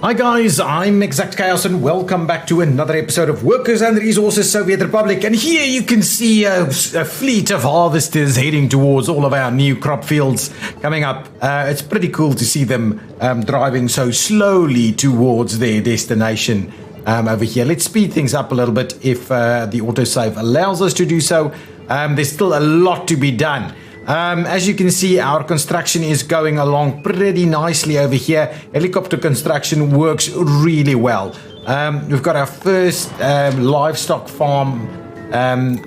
Hi guys, I'm ExactChaos and welcome back to another episode of Workers and Resources Soviet Republic. And here you can see a fleet of harvesters heading towards all of our new crop fields coming up. It's pretty cool to see them driving so slowly towards their destination over here. Let's speed things up a little bit if the autosave allows us to do so. There's still a lot to be done. As you can see, our construction is going along pretty nicely over here. Helicopter construction works really well. We've got our first livestock farm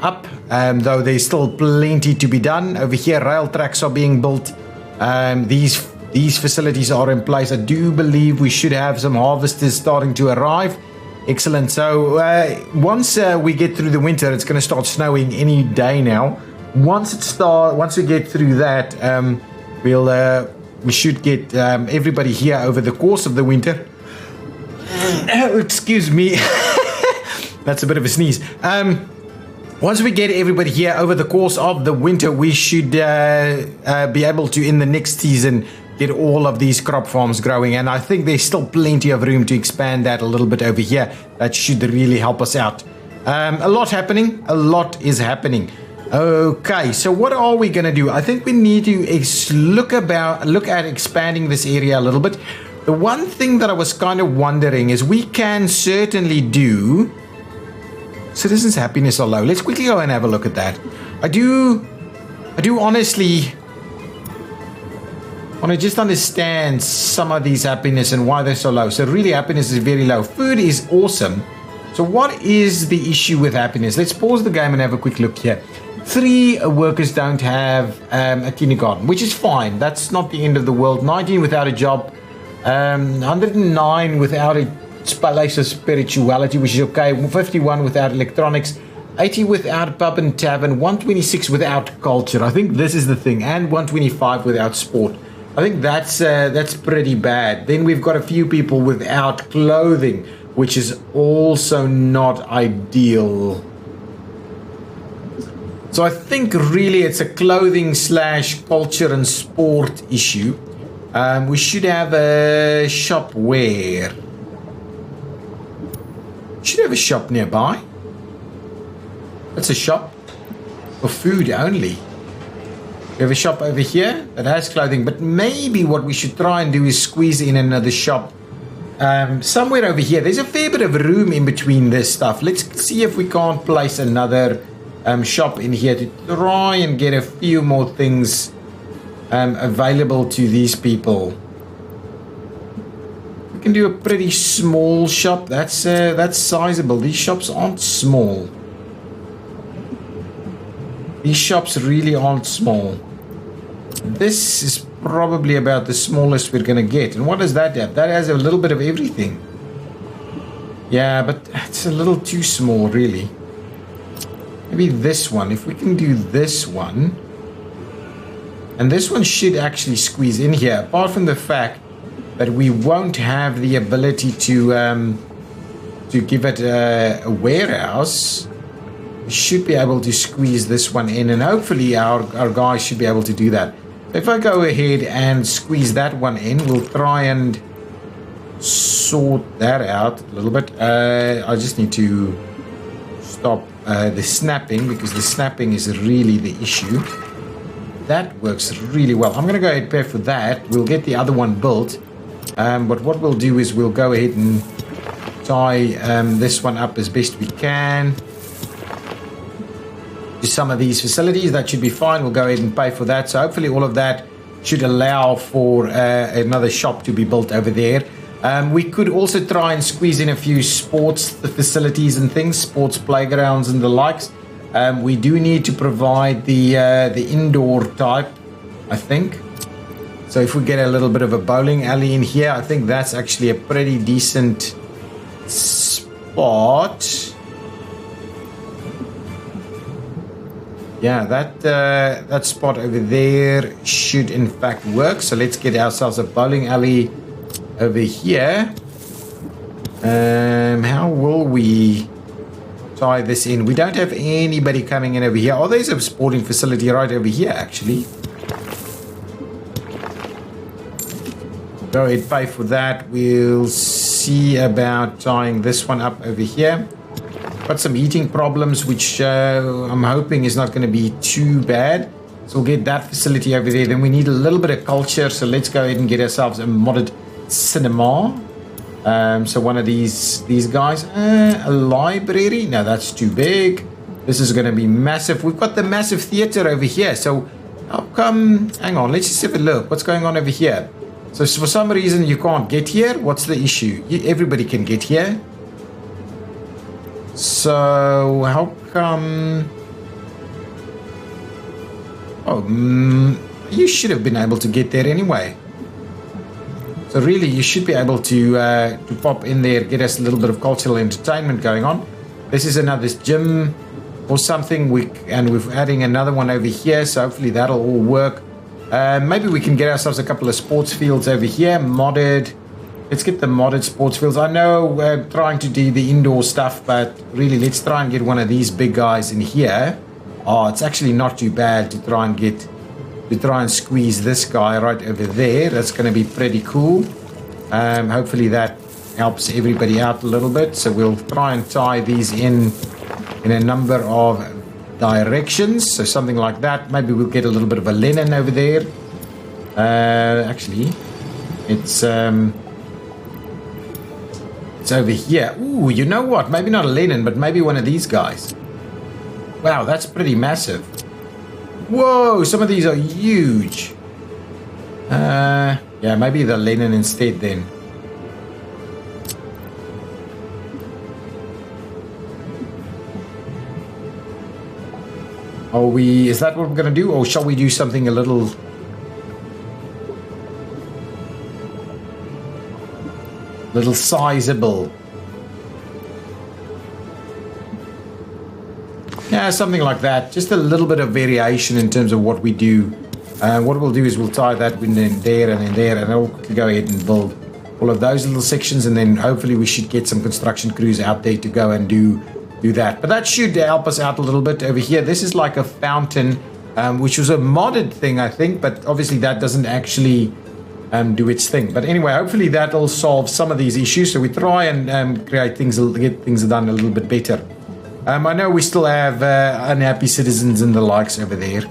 up, though there's still plenty to be done. Over here, rail tracks are being built. These facilities are in place. I do believe we should have some harvesters starting to arrive. Excellent. So once we get through the winter, it's going to start snowing any day now. Once we get through that, we should get everybody here over the course of the winter. Excuse me, that's a bit of a sneeze. Once we get everybody here over the course of the winter, we should be able to, in the next season, get all of these crop farms growing. And I think there's still plenty of room to expand that a little bit over here. That should really help us out. A lot happening. A lot is happening. Okay, so what are we going to do? I think we need to look at expanding this area a little bit. The one thing that I was kind of wondering is we can certainly do citizens' happiness are low. Let's quickly go and have a look at that. I do honestly want to just understand some of these happiness and why they're so low. So really, happiness is very low. Food is awesome. So what is the issue with happiness? Let's pause the game and have a quick look here. 3 workers don't have a kindergarten, which is fine. That's not the end of the world. 19 without a job. 109 without a place of spirituality, which is okay. 51 without electronics. 80 without pub and tavern. 126 without culture. I think this is the thing. And 125 without sport. I think that's pretty bad. Then we've got a few people without clothing, which is also not ideal. So I think really it's a clothing / culture and sport issue. We should have a shop where? Should have a shop nearby. That's a shop for food only. We have a shop over here that has clothing, but maybe what we should try and do is squeeze in another shop somewhere over here. There's a fair bit of room in between this stuff. Let's see if we can't place another shop in here to try and get a few more things available to these people. We can do a pretty small shop. That's sizable. These shops aren't small. These shops really aren't small. This is probably about the smallest we're going to get. And what does that have? That has a little bit of everything. Yeah, but it's a little too small, really. Maybe this one. If we can do this one. And this one should actually squeeze in here. Apart from the fact that we won't have the ability to give it a warehouse. We should be able to squeeze this one in. And hopefully our guys should be able to do that. If I go ahead and squeeze that one in, we'll try and sort that out a little bit. I just need to stop the snapping, because the snapping is really the issue. That works really well. I'm going to go ahead and pay for that. We'll get the other one built. But what we'll do is we'll go ahead and tie this one up as best we can. Some of these facilities, that should be fine. We'll go ahead and pay for that. So hopefully all of that should allow for another shop to be built over there. We could also try and squeeze in a few sports facilities and things, sports playgrounds and the likes. We do need to provide the indoor type, I think. So if we get a little bit of a bowling alley in here, I think that's actually a pretty decent spot. Yeah, that spot over there should in fact work. So let's get ourselves a bowling alley over here. How will we tie this in? We don't have anybody coming in over here. Oh, there's a sporting facility right over here, actually. Go ahead, pay for that. We'll see about tying this one up over here. Got some heating problems, which I'm hoping is not going to be too bad. So we'll get that facility over there. Then we need a little bit of culture. So let's go ahead and get ourselves a modded cinema. So one of these guys. A library. No, that's too big. This is going to be massive. We've got the massive theater over here. So how come... Hang on. Let's just have a look. What's going on over here? So for some reason you can't get here. What's the issue? Everybody can get here. So how come... Oh, you should have been able to get there anyway. So really, you should be able to pop in there, get us a little bit of cultural entertainment going on. This is another gym or something, and we're adding another one over here, so hopefully that'll all work. Maybe we can get ourselves a couple of sports fields over here, modded. Let's get the modded sports fields. I know we're trying to do the indoor stuff, but really, let's try and get one of these big guys in here. Oh, it's actually not too bad to try and squeeze this guy right over there. That's going to be pretty cool. Hopefully that helps everybody out a little bit. So we'll try and tie these in a number of directions. So something like that. Maybe we'll get a little bit of a Lenin over there. Actually, it's over here. Ooh, you know what? Maybe not a Lenin, but maybe one of these guys. Wow, that's pretty massive. Whoa, some of these are huge. Yeah, maybe the Lenin instead then. Is that what we're going to do? Or shall we do something a little sizable? Yeah, something like that. Just a little bit of variation in terms of what we do. What we'll do is we'll tie that in there and in there, and I'll go ahead and build all of those little sections, and then hopefully we should get some construction crews out there to go and do that. But that should help us out a little bit over here. This is like a fountain, which was a modded thing, I think, but obviously that doesn't actually do its thing. But anyway, hopefully that'll solve some of these issues. So we try and get things done a little bit better. I know we still have unhappy citizens and the likes over there.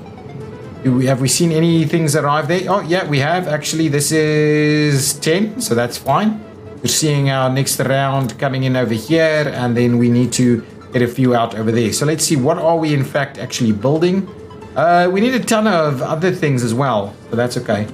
Have we seen any things arrive there? Oh, yeah, we have. Actually, this is 10, so that's fine. We're seeing our next round coming in over here, and then we need to get a few out over there. So let's see, what are we in fact actually building? We need a ton of other things as well, so that's okay.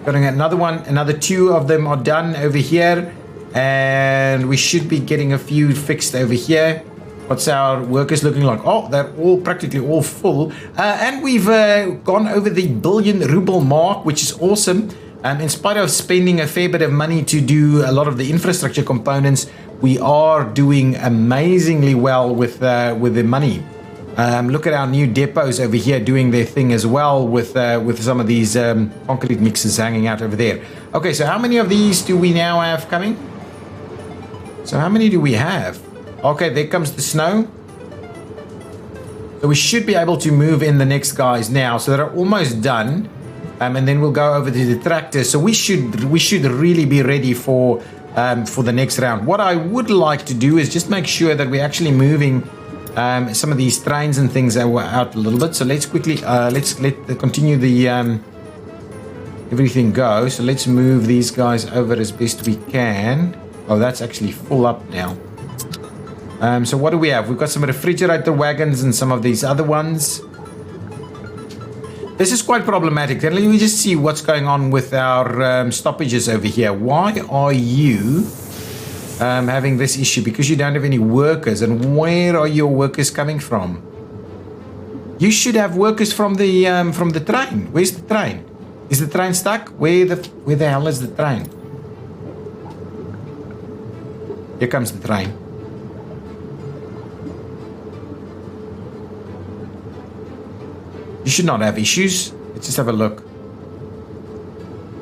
Got another one, another 2 of them are done over here. And we should be getting a few fixed over here. What's our workers looking like? Oh, they're practically all full. And we've gone over the 1 billion ruble mark, which is awesome. In spite of spending a fair bit of money to do a lot of the infrastructure components, we are doing amazingly well with the money. Look at our new depots over here doing their thing as well with some of these concrete mixers hanging out over there. Okay, so how many of these do we now have coming? So how many do we have? Okay, there comes the snow. So we should be able to move in the next guys now. So they're almost done. And then we'll go over to the tractor. So we should really be ready for the next round. What I would like to do is just make sure that we're actually moving some of these trains and things out a little bit. So let's quickly continue the everything go. So let's move these guys over as best we can. Oh, that's actually full up now. So what do we have? We've got some refrigerator wagons and some of these other ones. This is quite problematic. Let me just see what's going on with our stoppages over here. Why are you having this issue? Because you don't have any workers. And where are your workers coming from? You should have workers from the train. Where's the train? Is the train stuck? Where the hell is the train? Here comes the train. You should not have issues. Let's just have a look.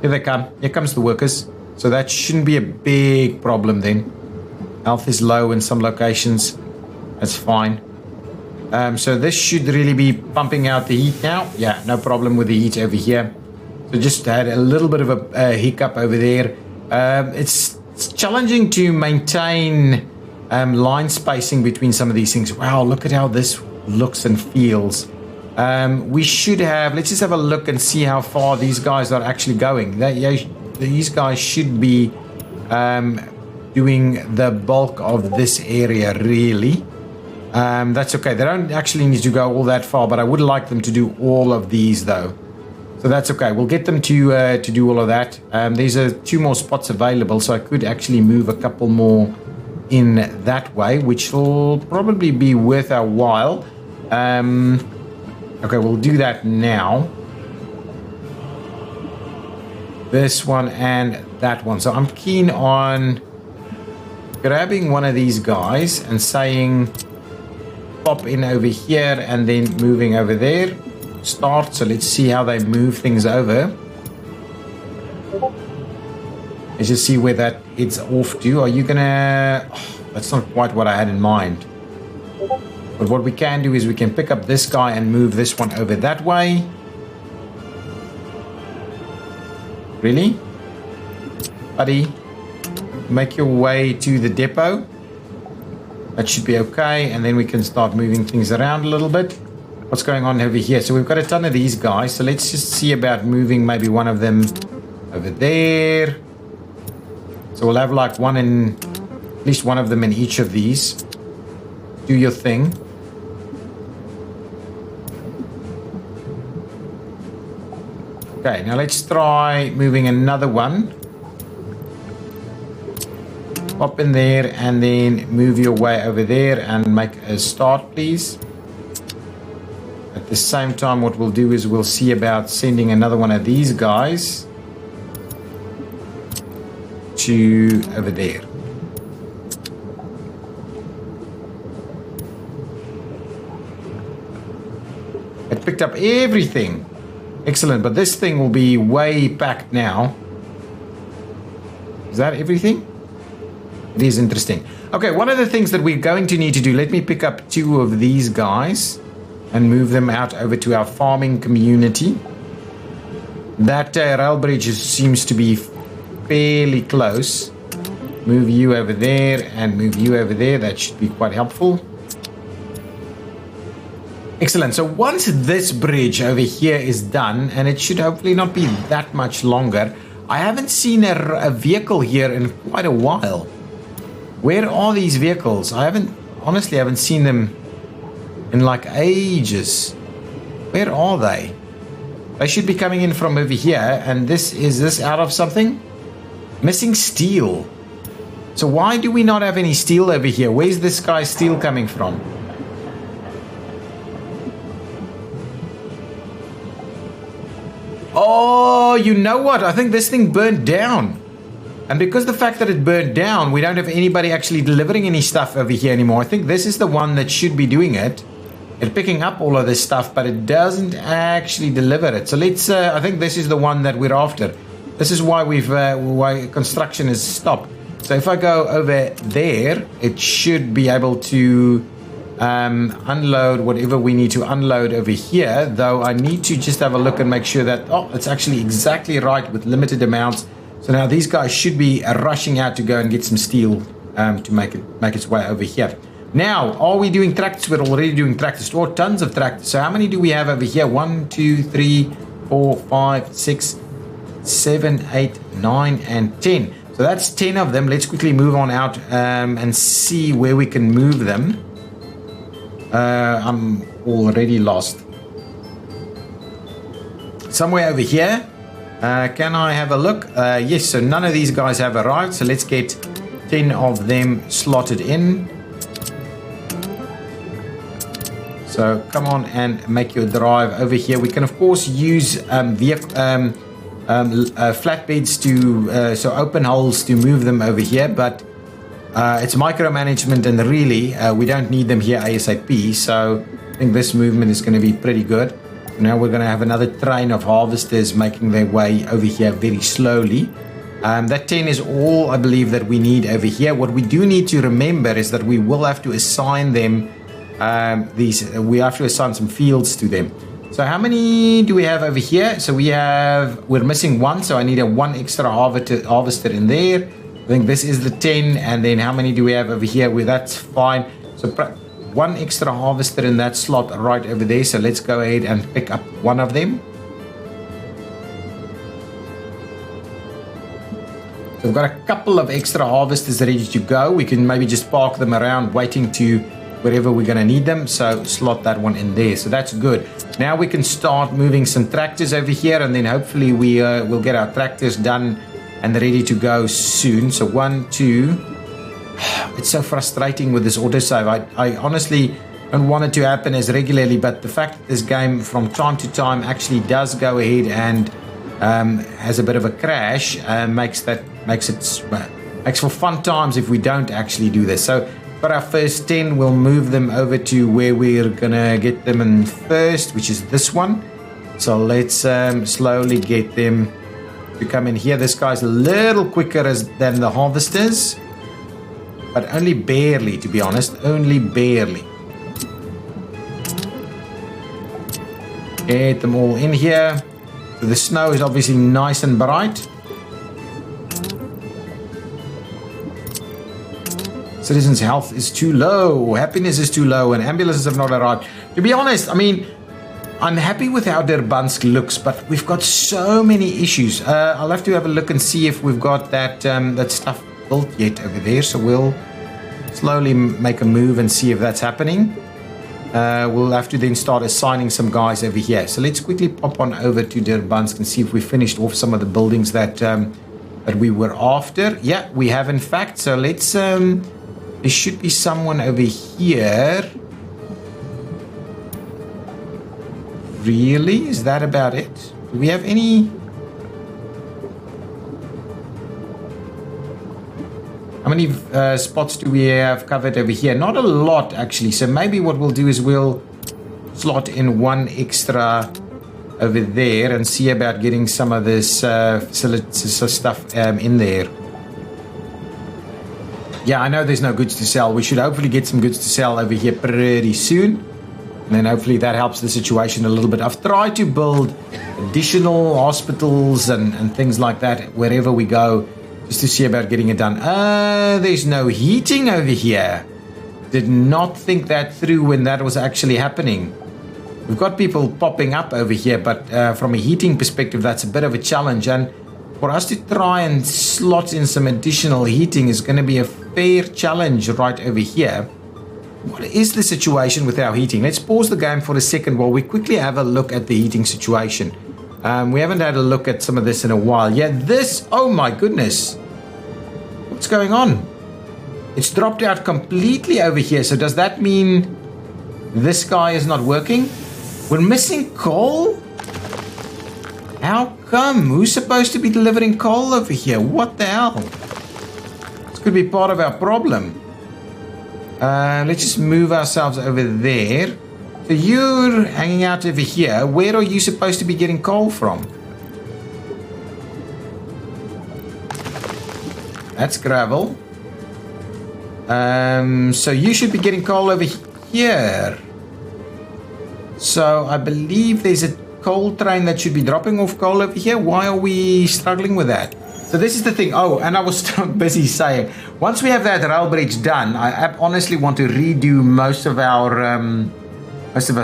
Here they come. Here comes the workers. So that shouldn't be a big problem then. Health is low in some locations. That's fine. So this should really be pumping out the heat now. Yeah, no problem with the heat over here. So just had a little bit of a hiccup over there. It's challenging to maintain line spacing between some of these things. Wow, look at how this looks and feels. We should have, let's just have a look and see how far these guys are actually going. These guys should be doing the bulk of this area, really. That's okay. They don't actually need to go all that far, but I would like them to do all of these, though. So that's okay. We'll get them to do all of that. There's 2 more spots available, so I could actually move a couple more in that way, which will probably be worth our while. Okay, we'll do that now. This one and that one. So I'm keen on grabbing one of these guys and saying pop in over here and then moving over there. Start. So let's see how they move things over. Let's just see where that it's off to. Are you gonna... Oh, that's not quite what I had in mind. But what we can do is we can pick up this guy and move this one over that way. Really? Buddy, make your way to the depot. That should be okay. And then we can start moving things around a little bit. What's going on over here? So we've got a ton of these guys. So let's just see about moving maybe one of them over there. So we'll have like at least one of them in each of these. Do your thing. Okay, now let's try moving another one. Pop in there and then move your way over there and make a start, please. At the same time, what we'll do is we'll see about sending another one of these guys to over there. It picked up everything. Excellent, but this thing will be way packed now. Is that everything? It is interesting. Okay, one of the things that we're going to need to do, let me pick up 2 of these guys and move them out over to our farming community. That rail bridge seems to be fairly close. Move you over there and move you over there. That should be quite helpful. Excellent. So once this bridge over here is done, and it should hopefully not be that much longer, I haven't seen a vehicle here in quite a while. Where are these vehicles? I honestly haven't seen them in like ages. Where are they? They should be coming in from over here, and is this out of something? Missing steel. So why do we not have any steel over here? Where's this guy's steel coming from? Oh, you know what? I think this thing burned down. And because the fact that it burned down, we don't have anybody actually delivering any stuff over here anymore. I think this is the one that should be doing it. It's picking up all of this stuff, but it doesn't actually deliver it. So let's, I think this is the one that we're after. This is why why construction is stopped. So if I go over there, it should be able to unload whatever we need to unload over here, though I need to just have a look and make sure that, oh, it's actually exactly right with limited amounts. So now these guys should be rushing out to go and get some steel to make its way over here. Now, are we doing tractors? We're already doing tractors. Oh, tons of tractors. So how many do we have over here? 1, 2, 3, 4, 5, 6, 7, 8, 9, and 10. So that's 10 of them. Let's quickly move on out and see where we can move them. I'm already lost. Somewhere over here. Can I have a look? Yes, so none of these guys have arrived. So let's get 10 of them slotted in. So come on and make your drive over here. We can, of course, use flatbeds to, so open holes to move them over here. But it's micromanagement, and really, we don't need them here ASAP. So I think this movement is going to be pretty good. Now we're going to have another train of harvesters making their way over here very slowly. That 10 is all I believe that we need over here. What we do need to remember is that we will have to assign them we have to assign some fields to them. So how many do we have over here? So we're missing one, so I need a one extra harvester in there. I think this is the 10, and then how many do we have over here? Well, that's fine. So one extra harvester in that slot right over there. So let's go ahead and pick up one of them. So we've got a couple of extra harvesters ready to go. We can maybe just park them around waiting to wherever we're going to need them. So slot that one in there. So that's good. Now we can start moving some tractors over here, and then hopefully we will get our tractors done and ready to go soon. So 1, 2. It's so frustrating with this autosave. I honestly don't want it to happen as regularly, but the fact that this game from time to time actually does go ahead and has a bit of a crash makes for fun times if we don't actually do this. So for our first 10, we'll move them over to where we're gonna get them in first, which is this one. So let's slowly get them to come in here. This guy's a little quicker than the harvesters, but only barely, to be honest, only barely. Get them all in here. So the snow is obviously nice and bright. Citizens' health is too low, happiness is too low, and ambulances have not arrived. To be honest, I mean, I'm happy with how Durbansk looks, but we've got so many issues. I'll have to have a look and see if we've got that stuff built yet over there. So we'll slowly make a move and see if that's happening. We'll have to then start assigning some guys over here. So let's quickly pop on over to Durbansk and see if we finished off some of the buildings that we were after. Yeah, we have in fact. So let's... there should be someone over here. Really? Is that about it? Do we have any... How many spots do we have covered over here? Not a lot, actually. So maybe what we'll do is we'll slot in one extra over there and see about getting some of this stuff in there. Yeah, I know there's no goods to sell. We should hopefully get some goods to sell over here pretty soon. And then hopefully that helps the situation a little bit. I've tried to build additional hospitals and things like that wherever we go, just to see about getting it done. There's no heating over here. Did not think that through when that was actually happening. We've got people popping up over here, but from a heating perspective, that's a bit of a challenge. And for us to try and slot in some additional heating is going to be a fair challenge right over here. What is the situation with our heating? Let's pause the game for a second while we quickly have a look at the heating situation. We haven't had a look at some of this in a while. Yeah, this, oh my goodness. What's going on? It's dropped out completely over here. So does that mean this guy is not working? We're missing coal? How come? Who's supposed to be delivering coal over here? What the hell? This could be part of our problem. Let's just move ourselves over there. So you're hanging out over here. Where are you supposed to be getting coal from? That's gravel. So you should be getting coal over here. So I believe there's a coal train that should be dropping off coal over here. Why are we struggling with that? So this is the thing. Oh, and I was busy saying, once we have that rail bridge done, I honestly want to redo most of our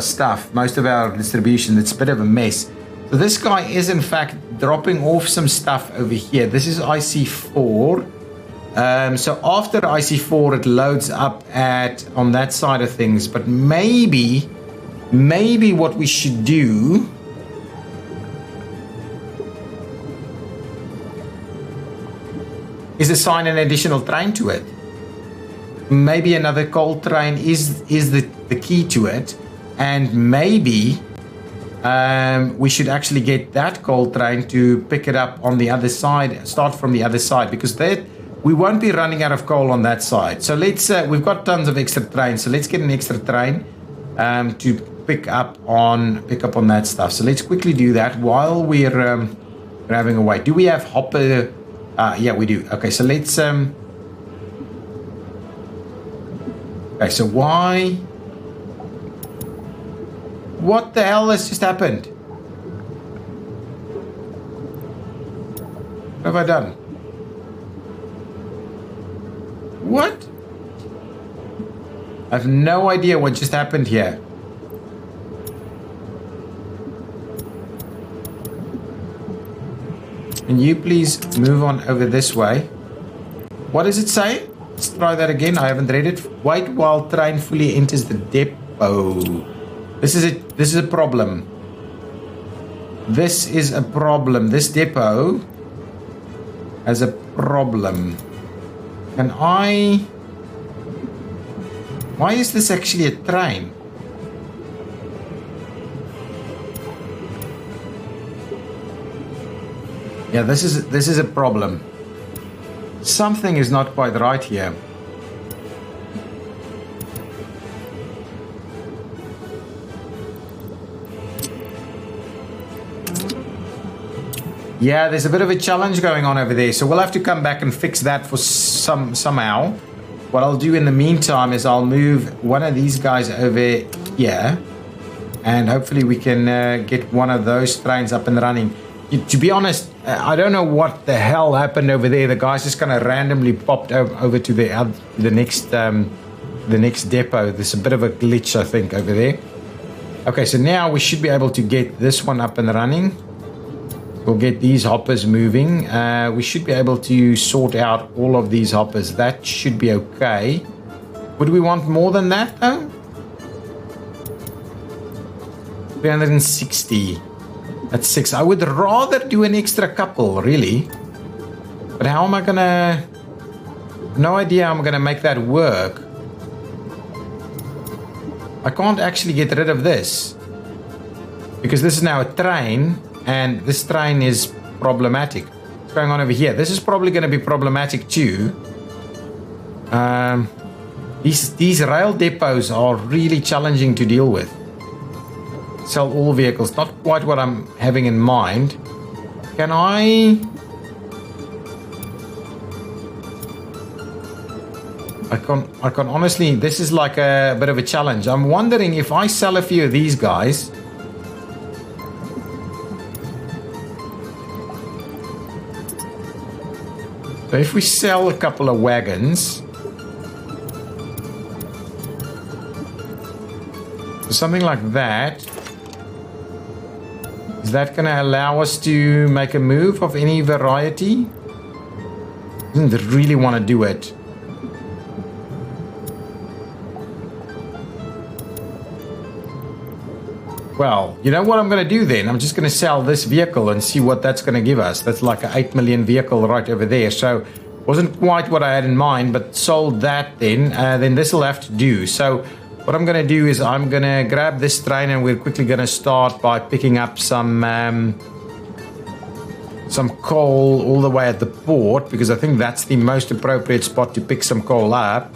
stuff, most of our distribution. It's a bit of a mess. So this guy is in fact dropping off some stuff over here. This is IC4. So after IC4, it loads up on that side of things. But maybe what we should do is assign an additional train to it. Maybe another coal train is the key to it, and maybe we should actually get that coal train to pick it up on the other side, start from the other side, because we won't be running out of coal on that side. So let's we've got tons of extra trains, so let's get an extra train to pick up on that stuff. So let's quickly do that while we're having a wait. Do we have hopper? Yeah, we do. Okay, so let's okay, so why What the hell has just happened? What have I done? What? I have no idea what just happened here. Can you please move on over this way? What does it say? Let's try that again. I haven't read it. Wait while train fully enters the depot. This is it. This is a problem. This is a problem. This depot has a problem. Can I... Why is this actually a train? Yeah, this is a problem. Something is not quite right here. Yeah, there's a bit of a challenge going on over there, so we'll have to come back and fix that for somehow. What I'll do in the meantime is I'll move one of these guys over here, and hopefully we can get one of those trains up and running. To be honest, I don't know what the hell happened over there. The guys just kind of randomly popped over to the next depot. There's a bit of a glitch, I think, over there. Okay, so now we should be able to get this one up and running. We'll get these hoppers moving. We should be able to sort out all of these hoppers. That should be okay. Would we want more than that, though? 360. That's 6. I would rather do an extra couple, really. But how am I gonna... No idea how I'm gonna make that work. I can't actually get rid of this. Because this is now a train, and this train is problematic. What's going on over here? This is probably gonna be problematic too. These rail depots are really challenging to deal with. Sell all vehicles. Not quite what I'm having in mind. Can I can honestly, this is like a bit of a challenge. I'm wondering if I sell a few of these guys. So if we sell a couple of wagons, something like that, is that going to allow us to make a move of any variety? Didn't really want to do it. Well, you know what I'm going to do then? I'm just going to sell this vehicle and see what that's going to give us. That's like an 8 million vehicle right over there. So wasn't quite what I had in mind, but sold that then this will have to do. So what I'm going to do is I'm going to grab this train, and we're quickly going to start by picking up some coal all the way at the port, because I think that's the most appropriate spot to pick some coal up.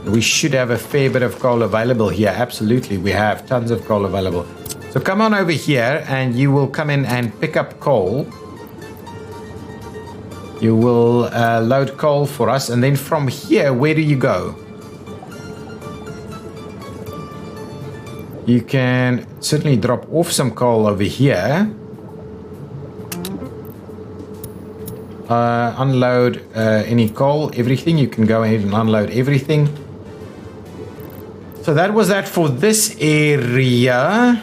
We should have a fair bit of coal available here. Absolutely, we have tons of coal available. So come on over here, and you will come in and pick up coal. You will load coal for us, and then from here, where do you go? You can certainly drop off some coal over here. Unload any coal, everything. You can go ahead and unload everything. So that was that for this area.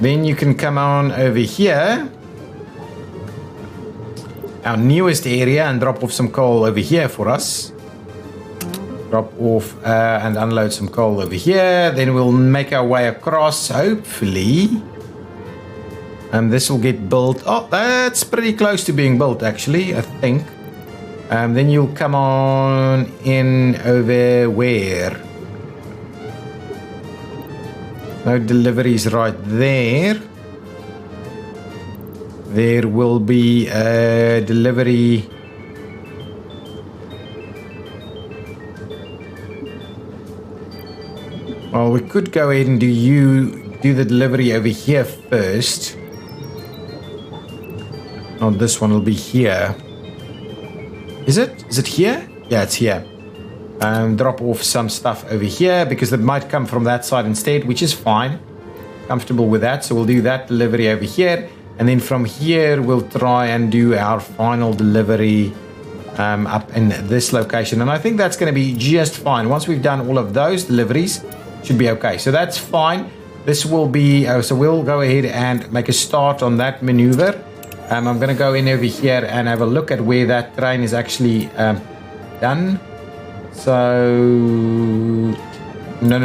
Then you can come on over here, our newest area, and drop off some coal over here for us. Drop off and unload some coal over here. Then we'll make our way across, hopefully. And this will get built. Oh, that's pretty close to being built, actually, I think. Then you'll come on in over where? No deliveries right there. There will be a delivery. Well, we could go ahead and do the delivery over here first. Oh, this one will be here. Is it? Is it here? Yeah, it's here. drop off some stuff over here because it might come from that side instead, which is fine. Comfortable with that, so we'll do that delivery over here, and then from here we'll try and do our final delivery up in this location, and I think that's going to be just fine. Once we've done all of those deliveries, should be okay. So that's fine. This will be so we'll go ahead and make a start on that maneuver. I'm going to go in over here and have a look at where that train is actually done. So no.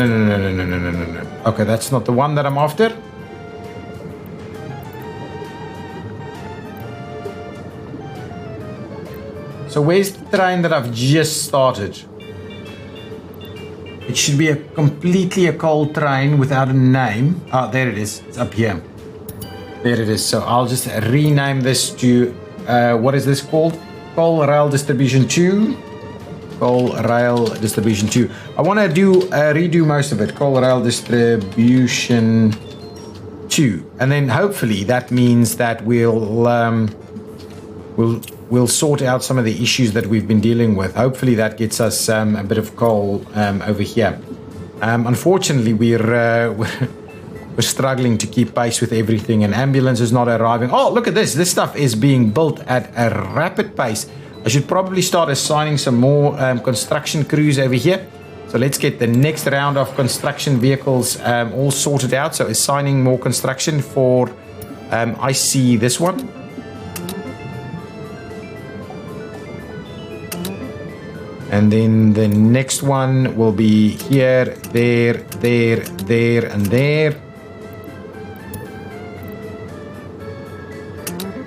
Okay, that's not the one that I'm after. So where's the train that I've just started? It should be completely a coal train without a name. Ah, there it is. It's up here. There it is. So I'll just rename this to, what is this called? Coal Rail Distribution 2. Coal Rail Distribution 2. I want to redo most of it. Coal Rail Distribution 2. And then hopefully that means that we'll sort out some of the issues that we've been dealing with. Hopefully that gets us a bit of coal over here. Unfortunately, we're struggling to keep pace with everything, and ambulance is not arriving. Oh, look at this. This stuff is being built at a rapid pace. I should probably start assigning some more construction crews over here. So let's get the next round of construction vehicles all sorted out. So assigning more construction for, I see this one. And then the next one will be here, there, and there.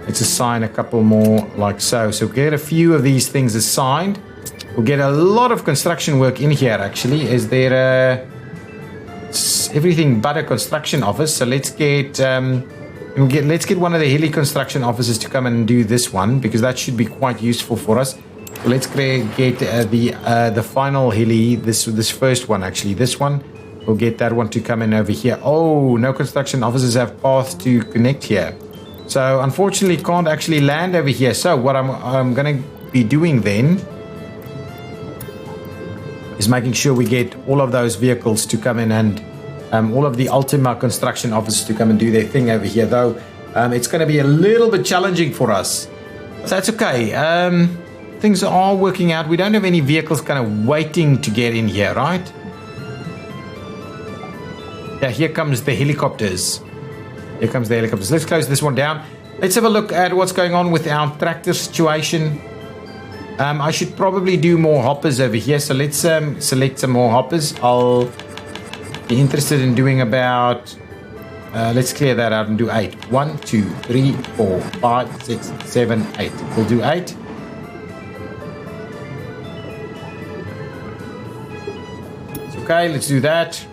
Let's assign a couple more like so. So get a few of these things assigned. We'll get a lot of construction work in here actually. Is there everything but a construction office? So let's get let's get one of the heli construction officers to come and do this one, because that should be quite useful for us. So let's get the final heli, this first one actually, this one. We'll get that one to come in over here. Oh, no construction officers have paths to connect here. So unfortunately can't actually land over here. So what I'm going to be doing then is making sure we get all of those vehicles to come in, and all of the Ultima construction officers to come and do their thing over here. Though it's going to be a little bit challenging for us. So that's okay. Things are working out. We don't have any vehicles kind of waiting to get in here, right? Yeah, here comes the helicopters. Here comes the helicopters. Let's close this one down. Let's have a look at what's going on with our tractor situation. I should probably do more hoppers over here. So let's select some more hoppers. I'll be interested in doing about... let's clear that out and do 8. 1, 2, 3, 4, 5, 6, 7, 8. We'll do 8. Okay, let's do that.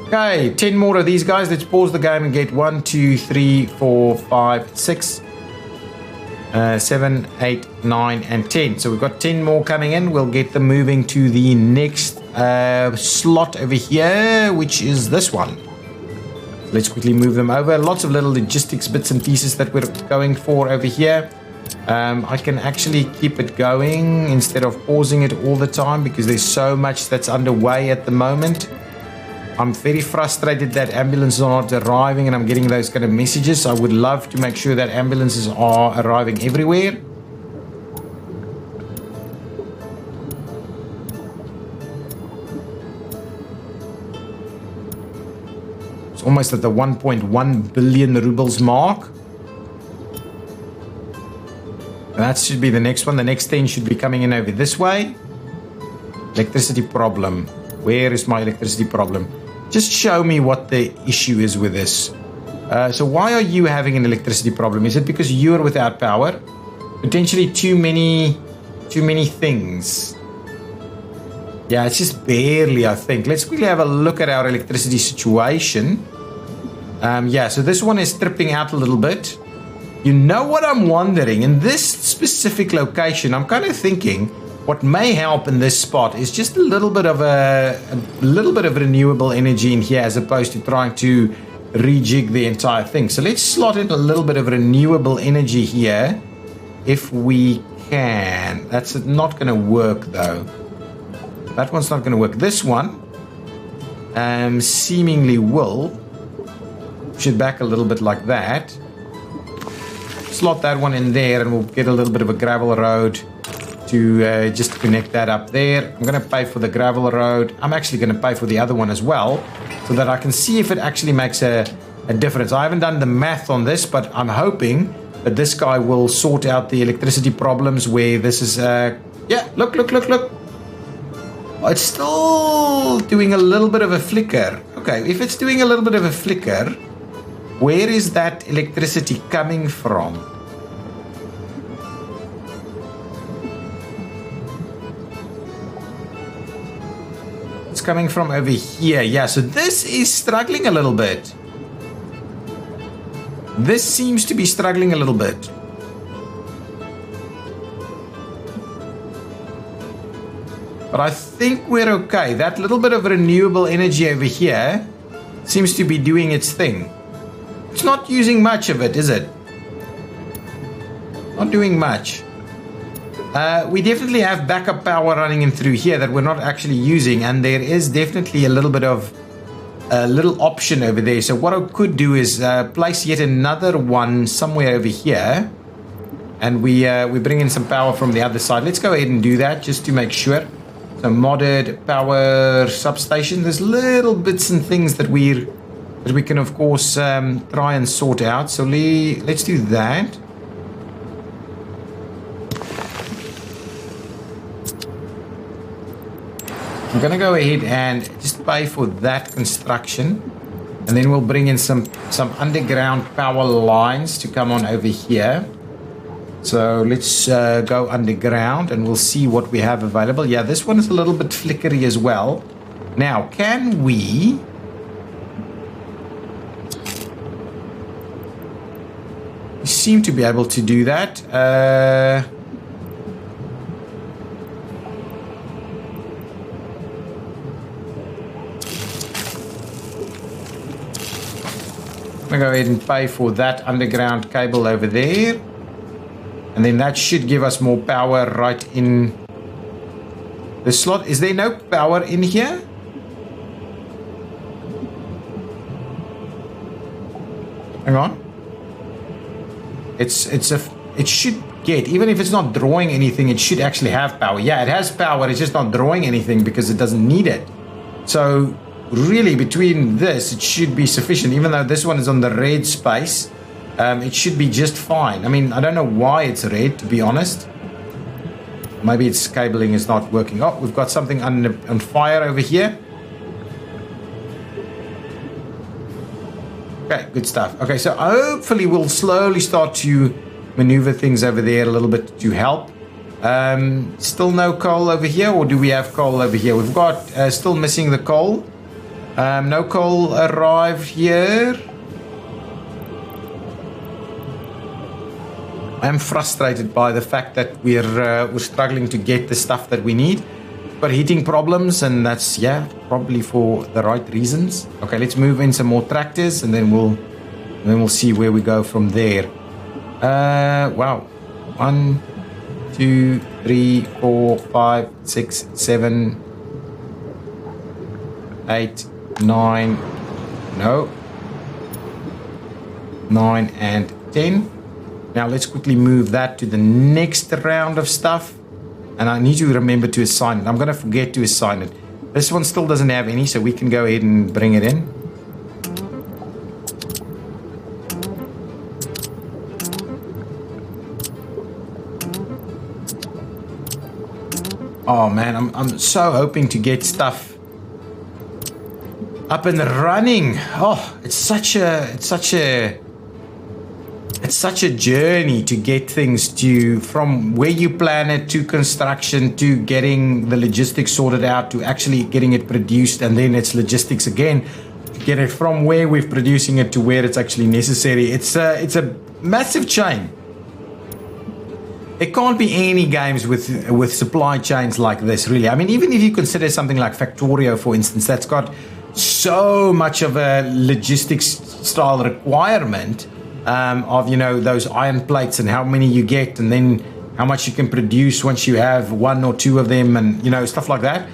Okay, 10 more of these guys. Let's pause the game and get 1, 2, 3, 4, 5, 6, 7, 8, 9, and 10. So we've got 10 more coming in. We'll get them moving to the next slot over here, which is this one. Let's quickly move them over. Lots of little logistics bits and pieces that we're going for over here. I can actually keep it going instead of pausing it all the time, because there's so much that's underway at the moment. I'm very frustrated that ambulances are not arriving and I'm getting those kind of messages. I would love to make sure that ambulances are arriving everywhere. It's almost at the 1.1 billion rubles mark. That should be the next one. The next 10 should be coming in over this way. Electricity problem. Where is my electricity problem? Just show me what the issue is with this. So why are you having an electricity problem? Is it because you're without power? Potentially too many things. Yeah, it's just barely, I think. Let's quickly have a look at our electricity situation. Yeah, so this one is tripping out a little bit. You know what I'm wondering? In this specific location, I'm kind of thinking what may help in this spot is just a little bit of renewable energy in here, as opposed to trying to rejig the entire thing. So let's slot in a little bit of renewable energy here, if we can. That's not going to work though. That one's not going to work. This one seemingly will. Push it back a little bit like that. Slot that one in there and we'll get a little bit of a gravel road to just connect that up there. I'm going to pay for the gravel road. I'm actually going to pay for the other one as well so that I can see if it actually makes a difference. I haven't done the math on this, but I'm hoping that this guy will sort out the electricity problems where this is, yeah, look. Oh, it's still doing a little bit of a flicker. Okay, if it's doing a little bit of a flicker, where is that electricity coming from? It's coming from over here. Yeah, so this is struggling a little bit. This seems to be struggling a little bit. But I think we're okay. That little bit of renewable energy over here seems to be doing its thing. It's not using much of it, is it? Not doing much. We definitely have backup power running in through here that we're not actually using, and there is definitely a little bit of a little option over there. So what I could do is place yet another one somewhere over here, and we bring in some power from the other side. Let's go ahead and do that just to make sure. So modded power substation. There's little bits and things that we can of course try and sort out. So let's do that. I'm gonna go ahead and just pay for that construction, and then we'll bring in some underground power lines to come on over here. So let's go underground and we'll see what we have available. Yeah, this one is a little bit flickery as well. Now, can we... We seem to be able to do that. I'm going to go ahead and pay for that underground cable over there. And then that should give us more power right in the slot. Is there no power in here? Hang on. It should get, even if it's not drawing anything, it should actually have power. Yeah, it has power. It's just not drawing anything because it doesn't need it. So really between this, it should be sufficient. Even though this one is on the red space, it should be just fine. I mean, I don't know why it's red, to be honest. Maybe its cabling is not working. Oh, we've got something on fire over here. Okay, good stuff. Okay, so hopefully we'll slowly start to maneuver things over there a little bit to help. Still no coal over here, or do we have coal over here? We've got still missing the coal. No coal arrived here. I'm frustrated by the fact that we're struggling to get the stuff that we need. But heating problems, and that's, yeah, probably for the right reasons. Okay, let's move in some more tractors, and then we'll see where we go from there. Wow. 1, 2, 3, 4, 5, 6, 7, 8, 9. No. 9 and 10. Now let's quickly move that to the next round of stuff. And I need to remember to assign it. I'm going to forget to assign it. This one still doesn't have any, so we can go ahead and bring it in. Oh man, I'm so hoping to get stuff up and running. Oh, it's such a journey to get things to from where you plan it to construction to getting the logistics sorted out to actually getting it produced, and then it's logistics again to get it from where we're producing it to where it's actually necessary. It's a massive chain. There can't be any games with supply chains like this, really. I mean, even if you consider something like Factorio, for instance, that's got so much of a logistics style requirement. Of, you know, those iron plates and how many you get, and then how much you can produce once you have one or two of them, and stuff like that.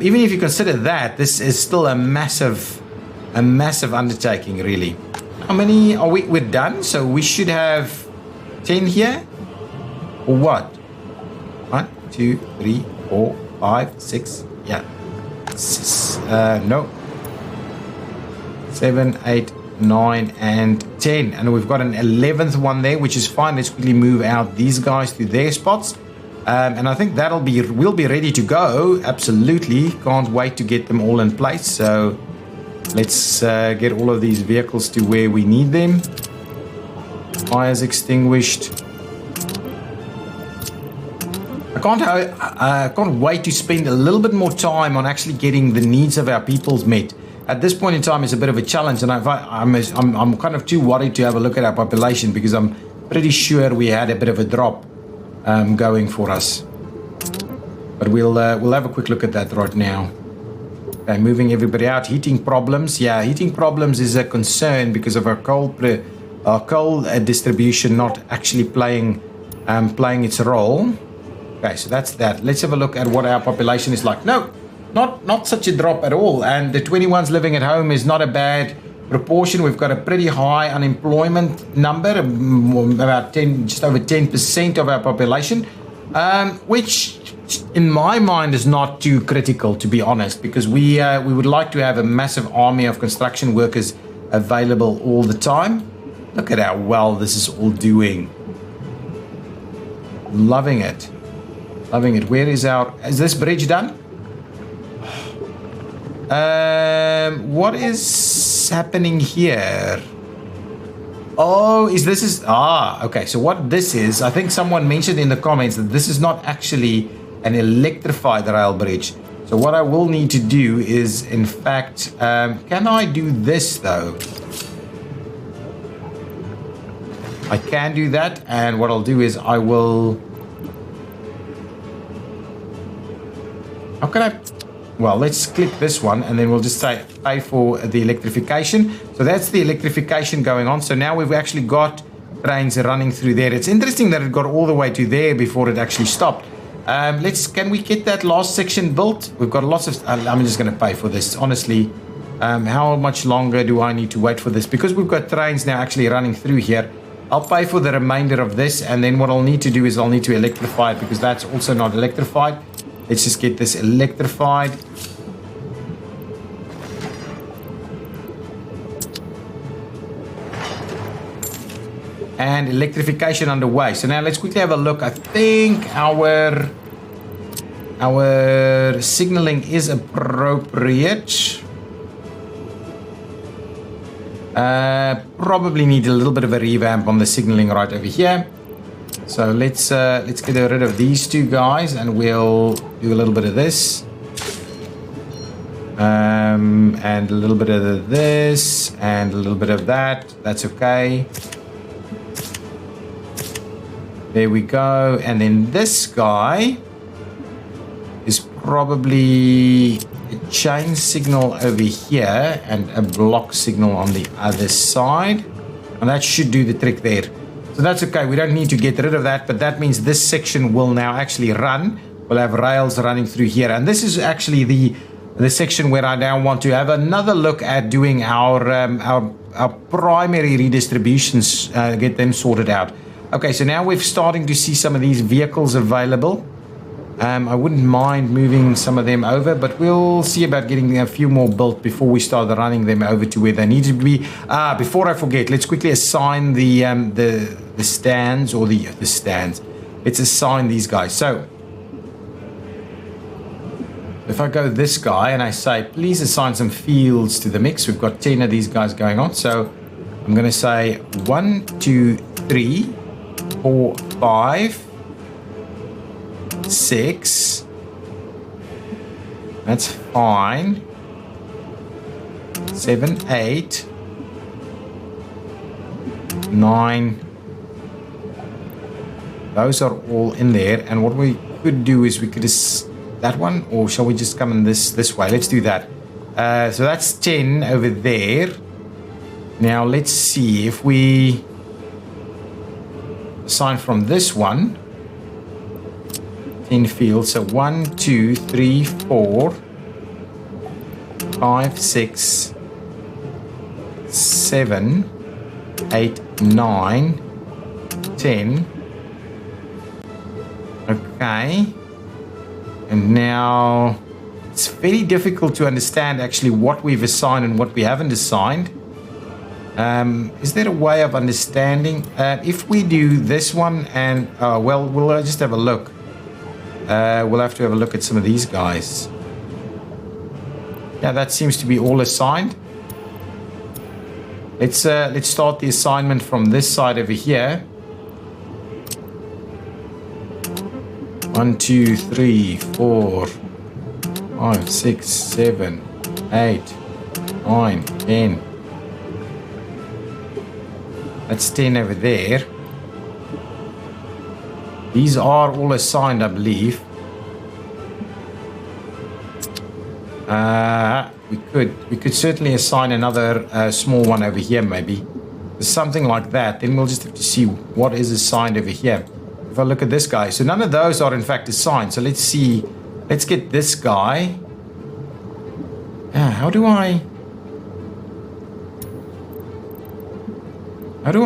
Even if you consider that, this is still a massive undertaking, really. How many are we? We're done, so we should have 10 here, or what? 1, 2, 3, 4, 5, 6. Yeah. No. 7, 8, 9, and 10. And we've got an 11th one there, which is fine. Let's quickly move out these guys to their spots. And I think we'll be ready to go. Absolutely. Can't wait to get them all in place. So let's get all of these vehicles to where we need them. Fires extinguished. I can't wait to spend a little bit more time on actually getting the needs of our peoples met. At this point in time, it's a bit of a challenge, and I'm kind of too worried to have a look at our population, because I'm pretty sure we had a bit of a drop going for us. But we'll have a quick look at that right now. Okay, moving everybody out. Heating problems. Yeah, heating problems is a concern because of our coal distribution not actually playing its role. Okay, so that's that. Let's have a look at what our population is like. No, not such a drop at all. And the 21s living at home is not a bad proportion. We've got a pretty high unemployment number, about just over 10% of our population, which in my mind is not too critical, to be honest, because we would like to have a massive army of construction workers available all the time. Look at how well this is all doing. Loving it. Loving it. Where is this bridge done? What is happening here? Oh, okay. So what this is, I think someone mentioned in the comments that this is not actually an electrified rail bridge. So what I will need to do is, in fact, can I do this though? I can do that, and what I'll do is I will... How can I... Well, let's click this one, and then we'll just say pay for the electrification. So that's the electrification going on. So now we've actually got trains running through there. It's interesting that it got all the way to there before it actually stopped. Can we get that last section built? We've got lots of... I'm just going to pay for this. Honestly, how much longer do I need to wait for this? Because we've got trains now actually running through here. I'll pay for the remainder of this, and then what I'll need to do is I'll need to electrify it, because that's also not electrified. Let's just get this electrified. And electrification underway. So now let's quickly have a look. I think our signaling is appropriate. Probably need a little bit of a revamp on the signaling right over here. So let's get rid of these two guys, and we'll do a little bit of this, and a little bit of this, and a little bit of that. That's okay. There we go. And then this guy is probably a chain signal over here and a block signal on the other side, and that should do the trick there. So that's okay. We don't need to get rid of that, but that means this section will now actually run. We'll have rails running through here, and this is actually the section where I now want to have another look at doing our primary redistributions, get them sorted out. Okay, so now we're starting to see some of these vehicles available. I wouldn't mind moving some of them over, but we'll see about getting a few more built before we start running them over to where they need to be. Before I forget, let's quickly assign the stands, or the stands. Let's assign these guys. So if I go this guy and I say, please assign some fields to the mix, we've got 10 of these guys going on. So I'm going to say 1, 2, 3, 4, 5, 6. That's fine. 7, 8, 9. Those are all in there. And what we could do is we could just that one, or shall we just come in this way? Let's do that. So that's 10 over there. Now let's see if we assign from this one. 10 fields. So 1, 2, 3, 4, 5, 6, 7, 8, 9, 10. Okay. And now it's very difficult to understand actually what we've assigned and what we haven't assigned. Is there a way of understanding? If we do this one and, well, we'll just have a look. We'll have to have a look at some of these guys. Yeah, that seems to be all assigned. Let's start the assignment from this side over here. 1, 2, 3, 4, 5, 6, 7, 8, 9, 10. That's 10 over there. These are all assigned, I believe. We could certainly assign another small one over here, maybe. Something like that. Then we'll just have to see what is assigned over here. If I look at this guy, so none of those are in fact assigned. So let's see. Let's get this guy. How do I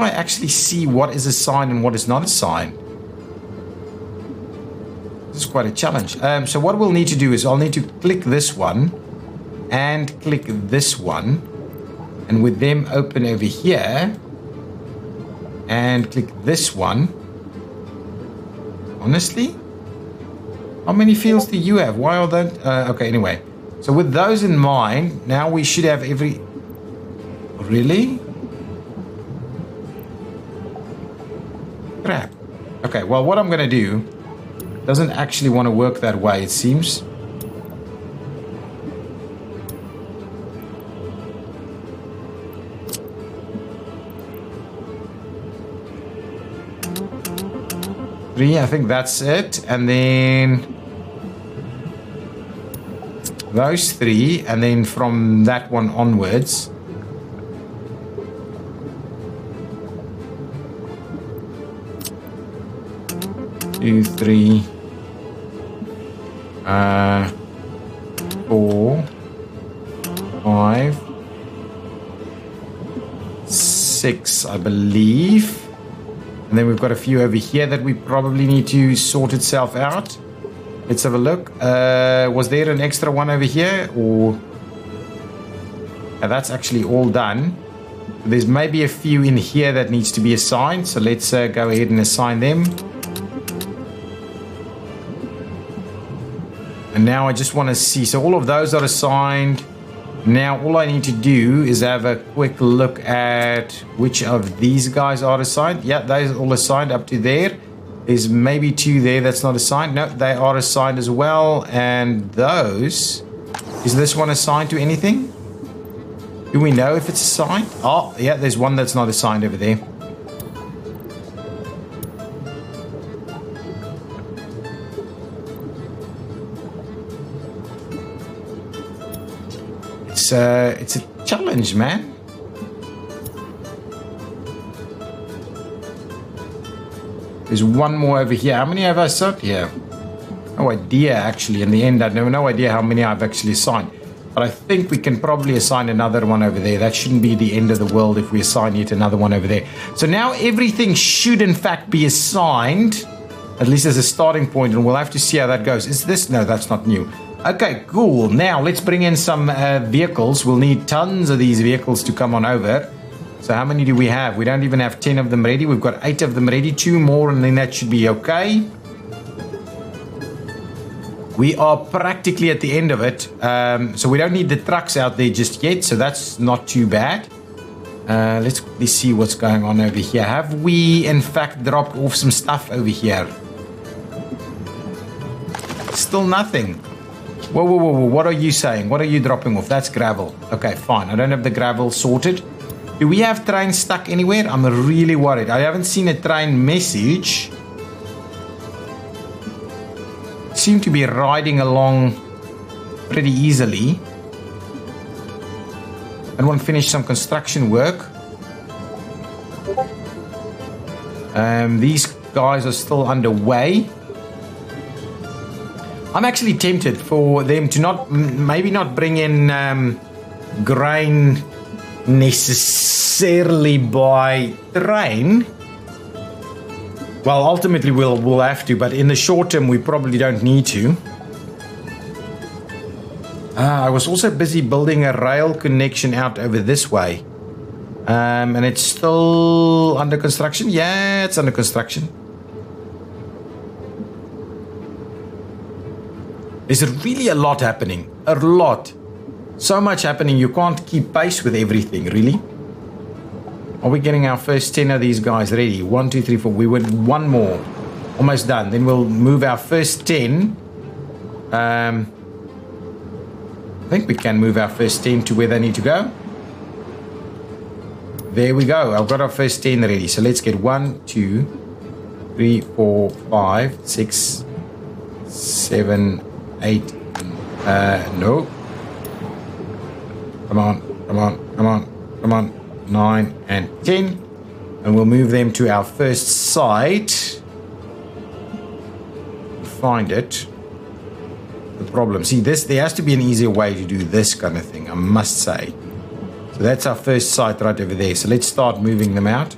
actually see what is assigned and what is not assigned? This is quite a challenge. So what we'll need to do is I'll need to click this one and click this one, and with them open over here, and click this one. Honestly, how many fields do you have? Why are that? Okay, anyway. So with those in mind, now we should have every... Really? Crap. Okay, well, what I'm going to do doesn't actually want to work that way, it seems. I think that's it, and then those 3, and then from that one onwards. Two, 3, 4, 5, 6, I believe. And then we've got a few over here that we probably need to sort itself out. Let's have a look. Was there an extra one over here? Or that's actually all done. There's maybe a few in here that needs to be assigned. So let's go ahead and assign them. And now I just want to see. So all of those are assigned. Now all I need to do is have a quick look at which of these guys are assigned. Yeah, those are all assigned up to there. There's maybe 2 there that's not assigned. No, they are assigned as well. And those... Is this one assigned to anything? Do we know if it's assigned? Oh, yeah, there's one that's not assigned over there. It's a challenge, man. There's one more over here. How many have I assigned here? No idea, actually. In the end, I have no idea how many I've actually assigned. But I think we can probably assign another one over there. That shouldn't be the end of the world if we assign yet another one over there. So now everything should, in fact, be assigned, at least as a starting point, and we'll have to see how that goes. Is this? No, that's not new. Okay, cool. Now let's bring in some vehicles. We'll need tons of these vehicles to come on over. So how many do we have? We don't even have 10 of them ready. We've got 8 of them ready. 2 more and then that should be okay. We are practically at the end of it. So we don't need the trucks out there just yet. So that's not too bad. Let's quickly see what's going on over here. Have we in fact dropped off some stuff over here? Still nothing. Whoa, whoa, whoa, whoa, what are you saying? What are you dropping off? That's gravel. Okay, fine. I don't have the gravel sorted. Do we have trains stuck anywhere? I'm really worried. I haven't seen a train message. Seem to be riding along pretty easily. I want to finish some construction work. These guys are still underway. I'm actually tempted for them to maybe not bring in grain necessarily by train. Well, ultimately we'll have to, but in the short term we probably don't need to. I was also busy building a rail connection out over this way. And it's still under construction? Yeah, it's under construction. There's really a lot happening. A lot. So much happening, you can't keep pace with everything, really. Are we getting our first 10 of these guys ready? 1, 2, 3, 4. We went one more. Almost done. Then we'll move our first 10. I think we can move our first 10 to where they need to go. There we go. I've got our first 10 ready. So let's get 1, 2, 3, 4, 5, 6, 7, 8. No. Come on. 9 and 10. And we'll move them to our first site. Find it. The problem. See, there has to be an easier way to do this kind of thing, I must say. So that's our first site right over there. So let's start moving them out.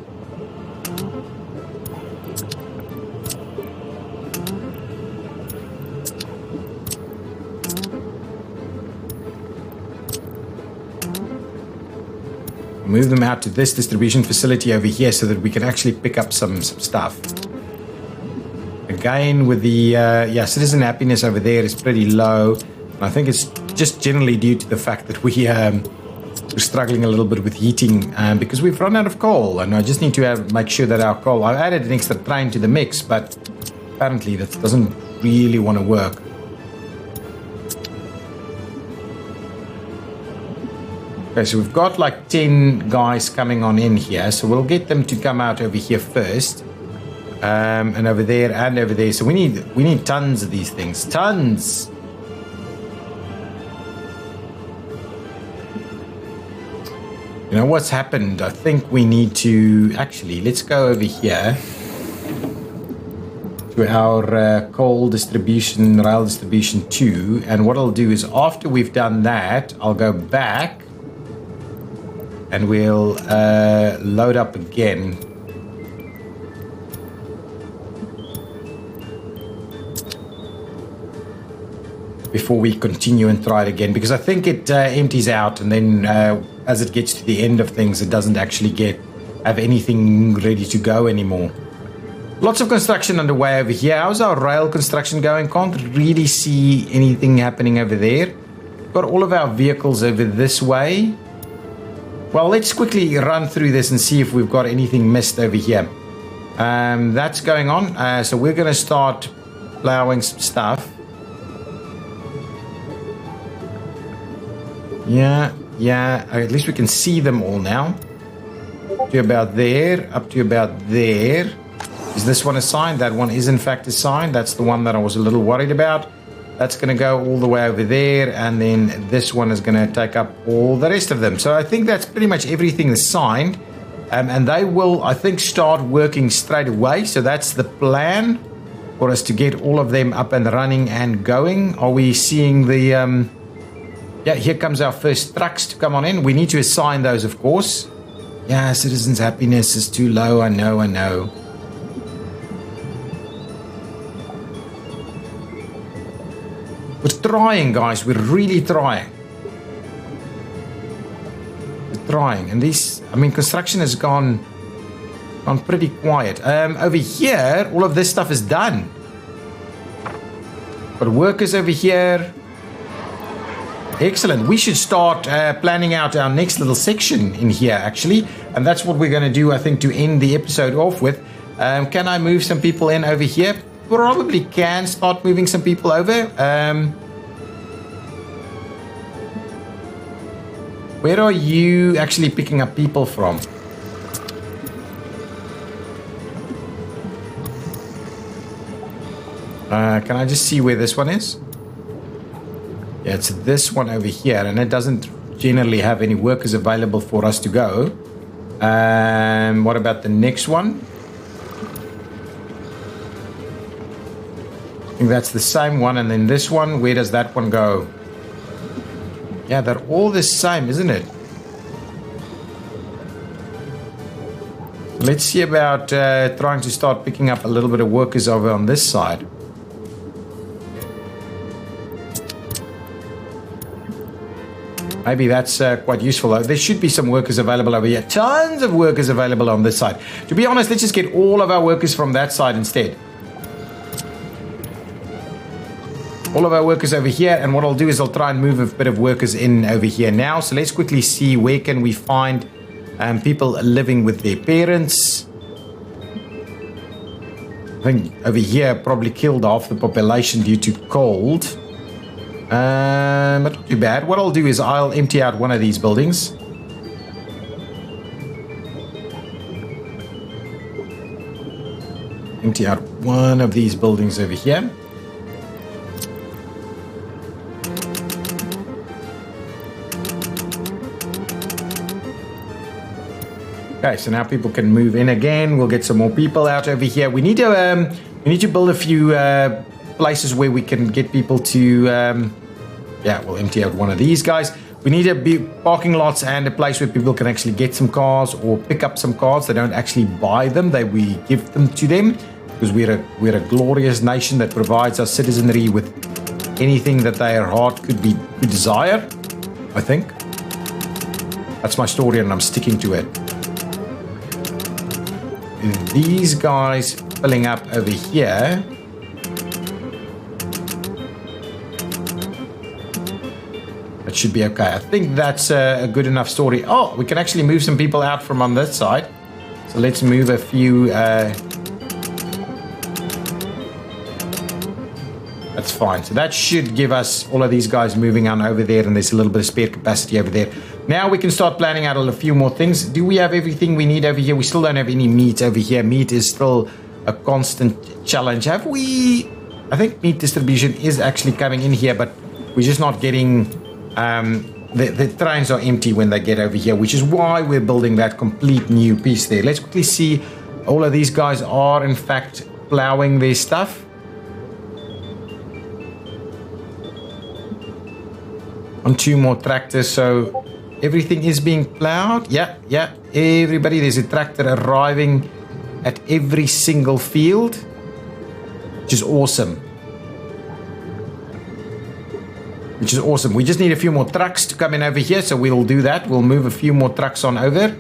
Move them out to this distribution facility over here so that we can actually pick up some stuff. Again, with the citizen happiness over there is pretty low. And I think it's just generally due to the fact that we're struggling a little bit with heating because we've run out of coal. And I just need to make sure that our coal... I've added an extra train to the mix, but apparently that doesn't really want to work. Okay, so we've got like 10 guys coming on in here. So we'll get them to come out over here first. And over there and over there. So we need tons of these things. Tons! You know what's happened? I think we need to... Actually, let's go over here to our coal distribution, rail distribution 2. And what I'll do is after we've done that, I'll go back and we'll load up again. Before we continue and try it again, because I think it empties out, and then as it gets to the end of things, it doesn't actually have anything ready to go anymore. Lots of construction underway over here. How's our rail construction going? Can't really see anything happening over there. Got all of our vehicles over this way. Well, let's quickly run through this and see if we've got anything missed over here. That's going on. So we're going to start plowing some stuff. Yeah, at least we can see them all now. Up to about there, up to about there. Is this one assigned? That one is in fact assigned. That's the one that I was a little worried about. That's going to go all the way over there, and then this one is going to take up all the rest of them. So I think that's pretty much everything assigned. And they will, I think, start working straight away. So that's the plan for us to get all of them up and running and going. Are we seeing the... Yeah, here comes our first trucks to come on in. We need to assign those, of course. Yeah, citizens' happiness is too low. I know. We're trying, guys. We're really trying. We're trying. And construction has gone pretty quiet. Over here, all of this stuff is done. But workers over here... Excellent. We should start planning out our next little section in here, actually. And that's what we're going to do, I think, to end the episode off with. Can I move some people in over here? Probably can start moving some people over. Where are you actually picking up people from? Can I just see where this one is? Yeah, it's this one over here, and it doesn't generally have any workers available for us to go. What about the next one? think that's the same one. And then this one, where does that one go? Yeah, they're all the same, isn't it? Let's see about trying to start picking up a little bit of workers over on this side. Maybe that's quite useful. There should be some workers available over here. Tons of workers available on this side. To be honest, let's just get all of our workers from that side instead. All of our workers over here. And what I'll do is I'll try and move a bit of workers in over here now. So let's quickly see where can we find people living with their parents. I think over here probably killed half the population due to cold. But not too bad. What I'll do is I'll empty out one of these buildings. Empty out one of these buildings over here. Okay, so now people can move in again. We'll get some more people out over here. We need to build a few places where we can get people to yeah, we'll empty out one of these guys. We need a big parking lots and a place where people can actually get some cars or pick up some cars. They don't actually buy them, we give them to them, because we're a glorious nation that provides our citizenry with anything that their heart could desire. I think that's my story and I'm sticking to it. These guys filling up over here. That should be okay. I think that's a good enough story. Oh, we can actually move some people out from on this side. So let's move a few. That's fine. So that should give us all of these guys moving on over there, and there's a little bit of spare capacity over there. Now we can start planning out a few more things. Do we have everything we need over here? We still don't have any meat over here. Meat is still a constant challenge. Have we? I think meat distribution is actually coming in here, but we're just not getting. The trains are empty when they get over here, which is why we're building that complete new piece there. Let's quickly see. All of these guys are in fact plowing their stuff. On 2 more tractors, so everything is being plowed. Yeah, everybody, there's a tractor arriving at every single field, which is awesome. We just need a few more trucks to come in over here, so we'll do that. We'll move a few more trucks on over.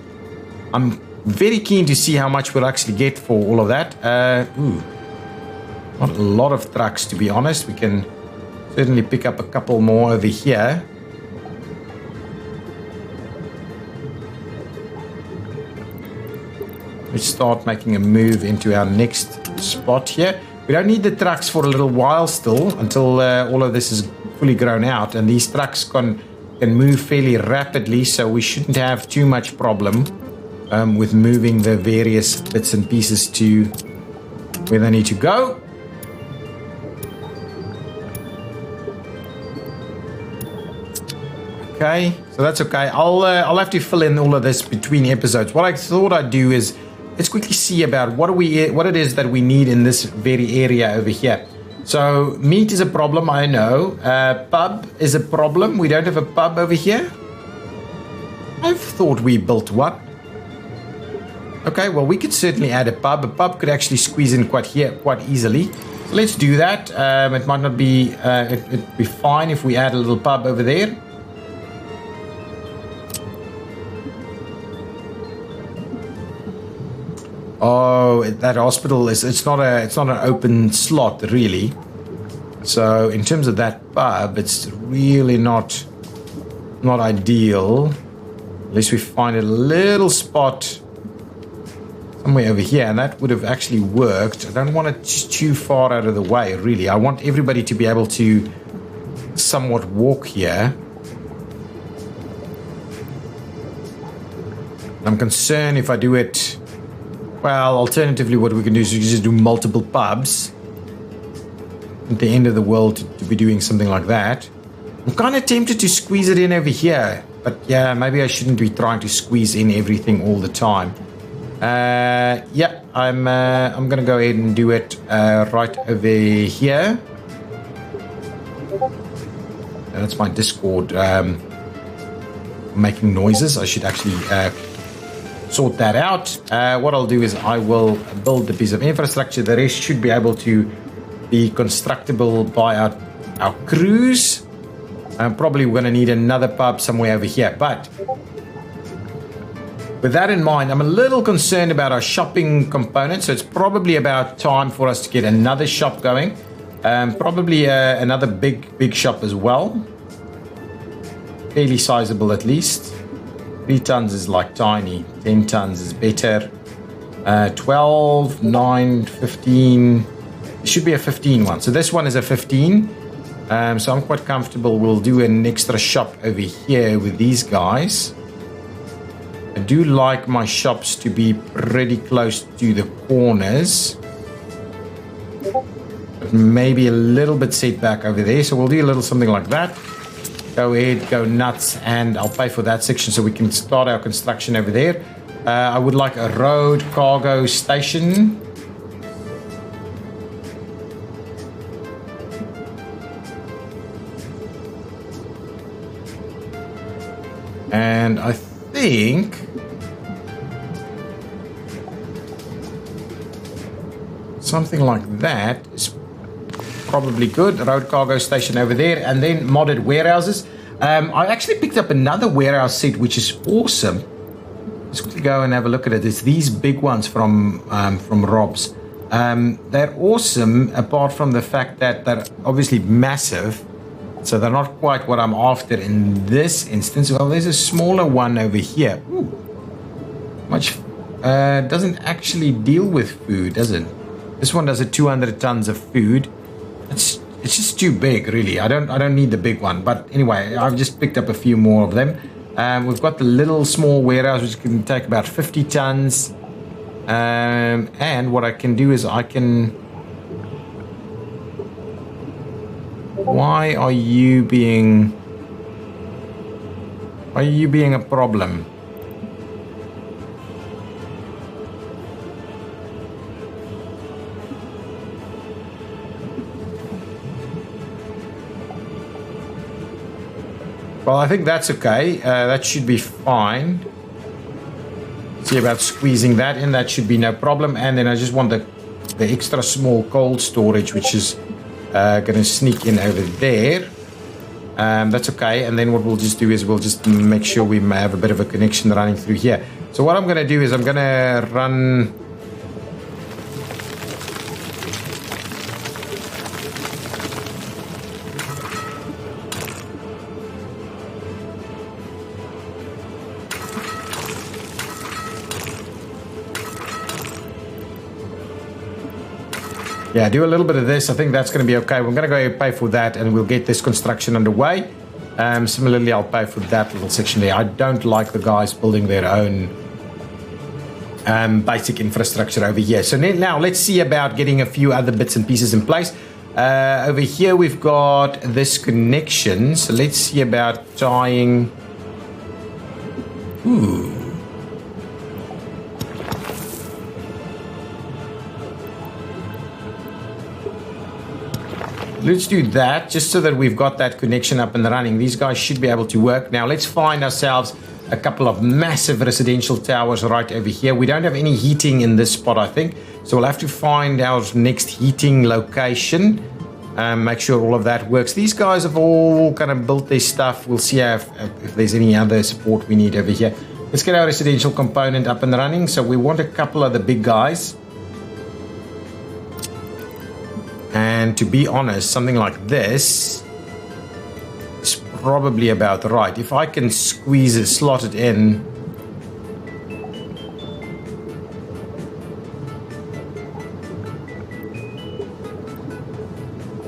I'm very keen to see how much we'll actually get for all of that. Not a lot of trucks, to be honest. We can certainly pick up a couple more over here. Let's start making a move into our next spot here. We don't need the trucks for a little while still, until all of this is fully grown out, and these trucks can move fairly rapidly, so we shouldn't have too much problem with moving the various bits and pieces to where they need to go. Okay, so that's okay. I'll have to fill in all of this between episodes. What I thought I'd do is let's quickly see about what it is that we need in this very area over here. So meat is a problem, I know. Pub is a problem. We don't have a pub over here. I've thought we built one. Okay, well, we could certainly add a pub. A pub could actually squeeze in quite easily. So let's do that. It might not be. It'd be fine if we add a little pub over there. Oh, that hospital it's not an open slot really. So in terms of that pub, it's really not ideal. Unless we find a little spot somewhere over here, and that would have actually worked. I don't want it too far out of the way, really. I want everybody to be able to somewhat walk here. I'm concerned if I do it. Well, alternatively, what we can do is we can just do multiple pubs. At the end of the world to be doing something like that. I'm kind of tempted to squeeze it in over here. But yeah, maybe I shouldn't be trying to squeeze in everything all the time. Yeah, I'm going to go ahead and do it right over here. That's my Discord making noises. I should actually sort that out. What I'll do is I will build the piece of infrastructure. The rest should be able to be constructible by our crews. Probably we're going to need another pub somewhere over here. But with that in mind, I'm a little concerned about our shopping component. So it's probably about time for us to get another shop going. Probably another big shop as well. Fairly sizable at least. 3 tons is like tiny. 10 tons is better. 12, 9, 15. It should be a 15 one. So this one is a 15. So I'm quite comfortable. We'll do an extra shop over here with these guys. I do like my shops to be pretty close to the corners. But maybe a little bit set back over there. So we'll do a little something like that. Go ahead, go nuts, and I'll pay for that section so we can start our construction over there. I would like a road cargo station. And I think something like that is probably good. Road cargo station over there, and then modded warehouses. I actually picked up another warehouse set, which is awesome. Let's quickly go and have a look at it. It's these big ones from Rob's. They're awesome, apart from the fact that they're obviously massive. So they're not quite what I'm after in this instance. Well, there's a smaller one over here. Ooh. Much doesn't actually deal with food, does it? This one does 200 tons of food. It's just too big, really. I don't need the big one. But anyway, I've just picked up a few more of them. We've got the little small warehouse, which can take about 50 tons. And what I can do is I can... Why are you being a problem? Well, I think that's okay. That should be fine. See about squeezing that in. That should be no problem. And then I just want the extra small cold storage, which is going to sneak in over there. That's okay. And then what we'll just do is we'll just make sure we have a bit of a connection running through here. So what I'm going to do is I'm going to run... Yeah, do a little bit of this. I think that's going to be okay. We're going to go ahead and pay for that, and we'll get this construction underway. Similarly, I'll pay for that little section there. I don't like the guys building their own basic infrastructure over here. So now let's see about getting a few other bits and pieces in place. Over here, we've got this connection. So let's see about tying... Ooh. Let's do that, just so that we've got that connection up and running. These guys should be able to work. Now, let's find ourselves a couple of massive residential towers right over here. We don't have any heating in this spot, I think. So we'll have to find our next heating location. Make sure all of that works. These guys have all kind of built their stuff. We'll see if there's any other support we need over here. Let's get our residential component up and running. So we want a couple of the big guys. And to be honest, something like this is probably about right. If I can squeeze it, slot it in.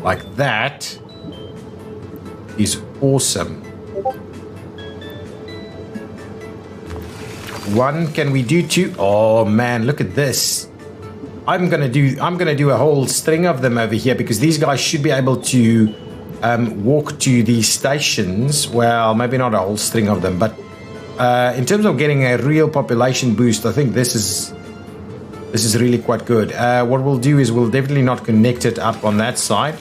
Like that is awesome. One, can we do two? Oh man, look at this. I'm gonna do a whole string of them over here, because these guys should be able to walk to these stations. Well, maybe not a whole string of them, but in terms of getting a real population boost, I think this is really quite good. What we'll do is we'll definitely not connect it up on that side.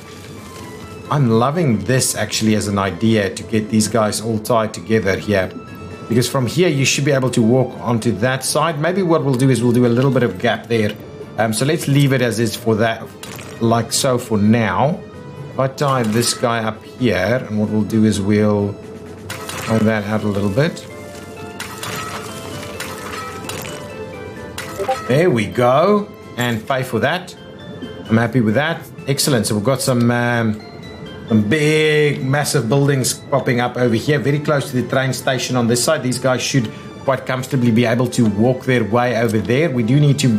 I'm loving this actually as an idea to get these guys all tied together here. Because from here you should be able to walk onto that side. Maybe what we'll do is we'll do a little bit of gap there. So let's leave it as is for that, like so for now. If I tie this guy up here, and what we'll do is we'll tie that out a little bit. There we go. And pay for that. I'm happy with that. Excellent. So we've got some big, massive buildings popping up over here, very close to the train station on this side. These guys should quite comfortably be able to walk their way over there. We do need to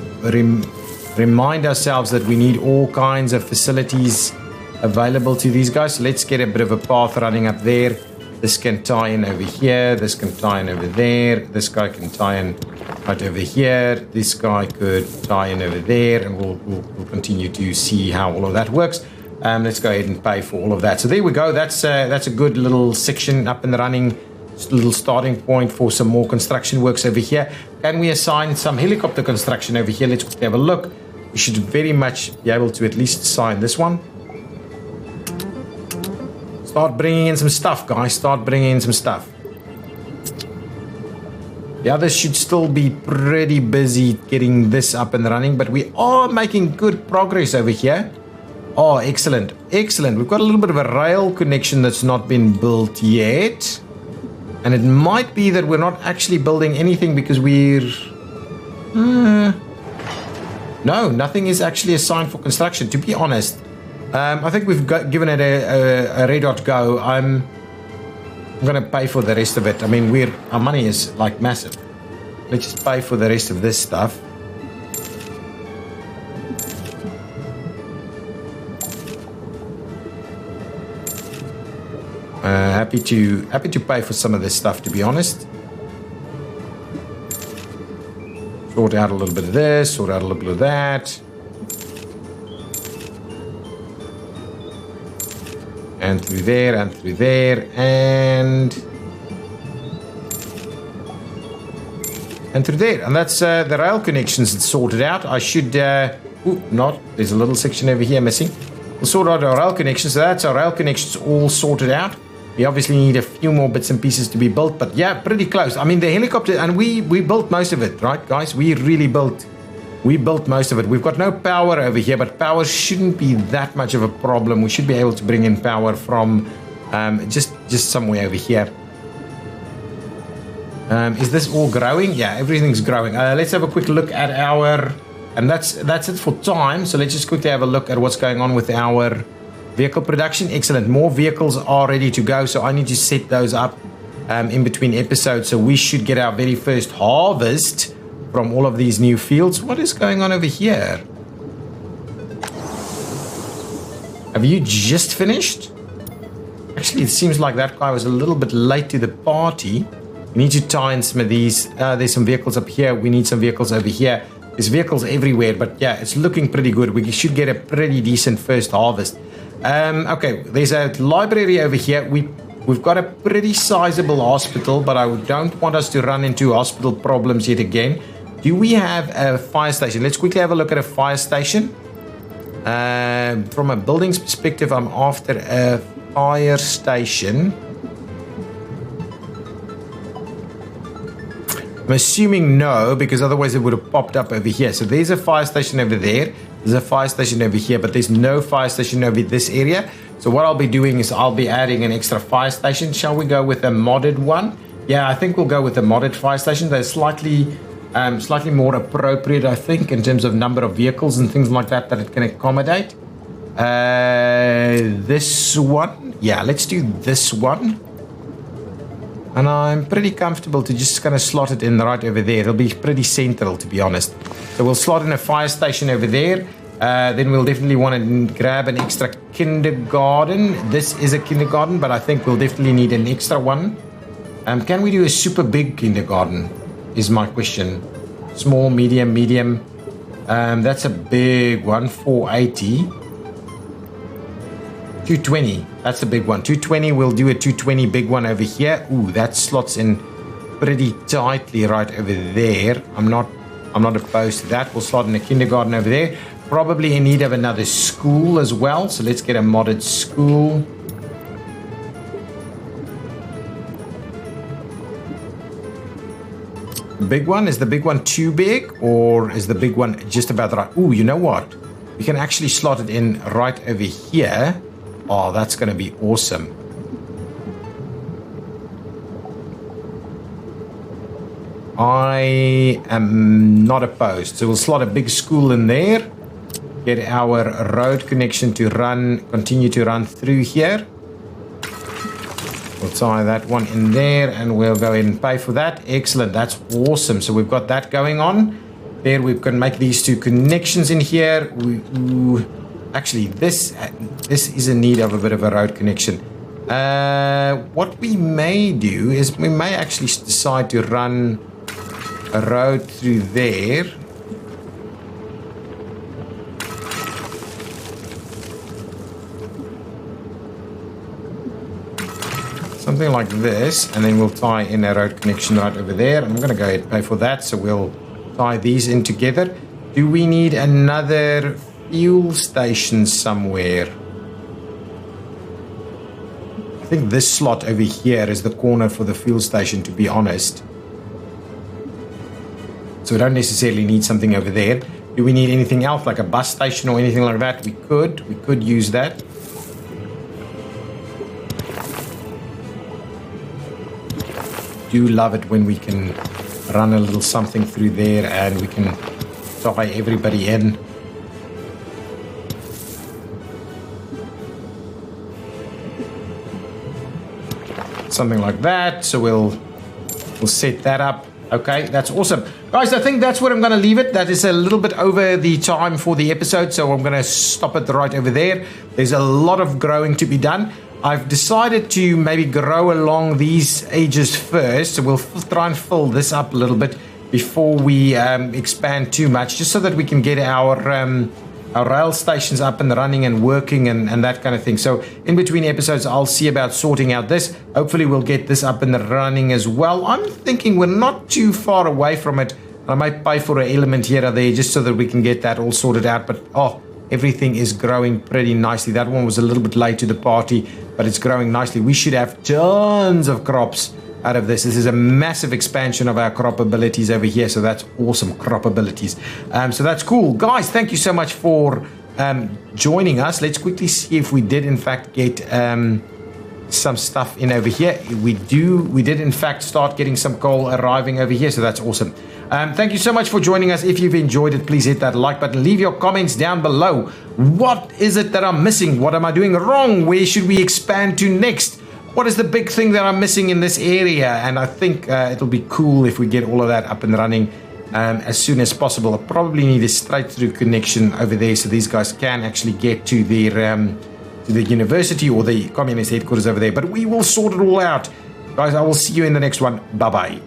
remind ourselves that we need all kinds of facilities available to these guys. So let's get a bit of a path running up there. This can tie in over here. This can tie in over there. This guy can tie in right over here. This guy could tie in over there, and we'll continue to see how all of that works. Let's go ahead and pay for all of that. So there we go. That's a good little section up and running. Just a little starting point for some more construction works over here. Can we assign some helicopter construction over here? Let's have a look. We should very much be able to at least assign this one. Start bringing in some stuff, guys. Start bringing in some stuff. The others should still be pretty busy getting this up and running, but we are making good progress over here. Oh, excellent. Excellent. We've got a little bit of a rail connection that's not been built yet. And it might be that we're not actually building anything because we're... No, nothing is actually assigned for construction, to be honest. I think we've given it a red hot go. I'm going to pay for the rest of it. I mean, our money is like massive. Let's just pay for the rest of this stuff. Happy to pay for some of this stuff, to be honest. Sort out a little bit of this, sort out a little bit of that. And through there, and through there, and through there. And that's the rail connections that's sorted out. I should, there's a little section over here missing. We'll sort out our rail connections. So that's our rail connections all sorted out. We obviously need a few more bits and pieces to be built, but yeah, pretty close. I mean, the helicopter, and we built most of it, right, guys? We built most of it. We've got no power over here, but power shouldn't be that much of a problem. We should be able to bring in power from just somewhere over here. Is this all growing? Yeah, everything's growing. Let's have a quick look at our, and that's it for time. So let's just quickly have a look at what's going on with our vehicle production. Excellent. More vehicles are ready to go, so I need to set those up in between episodes. So we should get our very first harvest from all of these new fields. What is going on over here? Have you just finished? Actually, it seems like that guy was a little bit late to the party. We need to tie in some of these. There's some vehicles up here. We need some vehicles over here. There's vehicles everywhere, but yeah, it's looking pretty good. We should get a pretty decent first harvest. Okay, there's a library over here. We've got a pretty sizable hospital, but I don't want us to run into hospital problems yet again. Do we have a fire station? Let's quickly have a look at a fire station. From a buildings perspective, I'm after a fire station. I'm assuming no, because otherwise it would have popped up over here. So there's a fire station over there. There's a fire station over here, but there's no fire station over this area. So what I'll be doing is I'll be adding an extra fire station. Shall we go with a modded one? Yeah, I think we'll go with a modded fire station. They're slightly more appropriate, I think, in terms of number of vehicles and things like that it can accommodate. This one. Yeah, let's do this one. And I'm pretty comfortable to just kind of slot it in right over there. It'll be pretty central, to be honest. So we'll slot in a fire station over there. Then we'll definitely want to grab an extra kindergarten. This is a kindergarten, but I think we'll definitely need an extra one. Can we do a super big kindergarten, is my question. Small, medium, medium. That's a big one, 480. 220, that's a big one. 220, we'll do a 220 big one over here. Ooh, that slots in pretty tightly right over there. I'm not opposed to that. We'll slot in a kindergarten over there. probably in need of another school as well. So let's get a modded school. Big one, is the big one too big, or is the big one just about right? Ooh, you know what? We can actually slot it in right over here. Oh, that's going to be awesome. I am not opposed. So we'll slot a big school in there. Get our road connection to continue to run through here. We'll tie that one in there and we'll go ahead and pay for that. Excellent. That's awesome. So we've got that going on. There we can make these two connections in here. Actually, this is in need of a bit of a road connection. What we may do is we may actually decide to run a road through there. Something like this, and then we'll tie in a road connection right over there. I'm going to go ahead and pay for that, so we'll tie these in together. Do we need another fuel station somewhere? I think this slot over here is the corner for the fuel station, to be honest. So we don't necessarily need something over there. Do we need anything else, like a bus station or anything like that? We could use that. Do love it when we can run a little something through there and we can tie everybody in. Something like that. So we'll set that up. Okay, that's awesome. Guys, I think that's where I'm going to leave it. That is a little bit over the time for the episode, so I'm going to stop it right over there. There's a lot of growing to be done. I've decided to maybe grow along these edges first, so we'll try and fill this up a little bit before we expand too much, just so that we can get our rail stations up and running and working and that kind of thing. So in between episodes, I'll see about sorting out this. Hopefully we'll get this up and running as well. I'm thinking we're not too far away from it. I might pay for an element here or there just so that we can get that all sorted out. But everything is growing pretty nicely. That one was a little bit late to the party, but it's growing nicely. We should have tons of crops out of this. This is a massive expansion of our crop abilities over here, so that's awesome, crop abilities. So that's cool. Guys, thank you so much for joining us. Let's quickly see if we did in fact get some stuff in over here. We did in fact start getting some coal arriving over here, so that's awesome. Thank you so much for joining us. If you've enjoyed it, please hit that like button. Leave your comments down below. What is it that I'm missing? What am I doing wrong? Where should we expand to next? What is the big thing that I'm missing in this area? And I think it'll be cool if we get all of that up and running as soon as possible. I probably need a straight through connection over there so these guys can actually get to the university or the communist headquarters over there. But we will sort it all out. Guys, I will see you in the next one. Bye-bye.